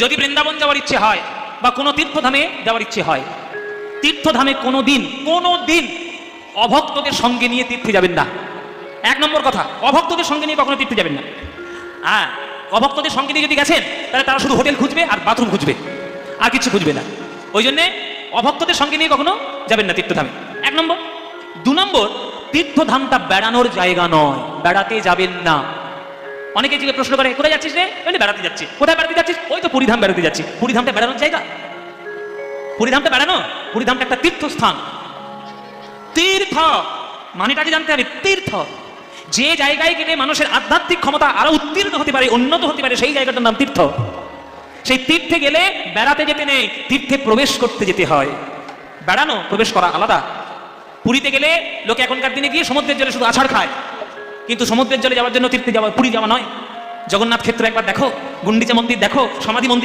যদি বৃন্দাবন যাওয়ার ইচ্ছে হয় বা কোনো তীর্থধামে যাওয়ার ইচ্ছে হয়, তীর্থধামে কোনো দিন অভক্তদের সঙ্গে নিয়ে তীর্থে যাবেন না। এক নম্বর কথা, অভক্তদের সঙ্গে নিয়ে কখনো তীর্থে যাবেন না। হ্যাঁ, অভক্তদের সঙ্গে নিয়ে যদি গেছেন তাহলে তারা শুধু হোটেল খুঁজবে আর বাথরুম খুঁজবে, আর কিছু খুঁজবে না। ওই জন্যে অভক্তদের সঙ্গে নিয়ে কখনো যাবেন না তীর্থধামে, এক নম্বর। দু নম্বর, তীর্থধামটা বেড়ানোর জায়গা নয়, বেড়াতে যাবেন না। অনেকে জিজ্ঞেস প্রশ্ন করে, কোথায় যাচ্ছিস রে? বলে বেড়াতে যাচ্ছি। কোথায় বেড়াতে যাচ্ছিস? ওই তো পুরীধাম বেড়াতে যাচ্ছি। পুরীধামটা বেড়ানোর জায়গা? পুরীধামটা বেড়ানো? পুরীধামটা একটা তীর্থস্থান। তীর্থ মানেটাকে জানতে হবে। তীর্থ যে জায়গায় গেলে মানুষের আধ্যাত্মিক ক্ষমতা আরো উত্তীর্ণ হতে পারে, উন্নত হতে পারে, সেই জায়গাটার নাম তীর্থ। সেই তীর্থে গেলে বেড়াতে যেতে নেই, তীর্থে প্রবেশ করতে যেতে হয়। বেড়ানো, প্রবেশ করা আলাদা। পুরীতে গেলে লোকে এখনকার দিনে গিয়ে সমুদ্রের জলে শুধু আছাড় খায়, কিন্তু সমুদ্রের জলে যাওয়ার জন্য তীর্থে যাওয়া, পুরী যাওয়া নয়। জগন্নাথ ক্ষেত্র একবার দেখো, গুন্ডিচা মন্দির দেখো, সমাধি মন্দির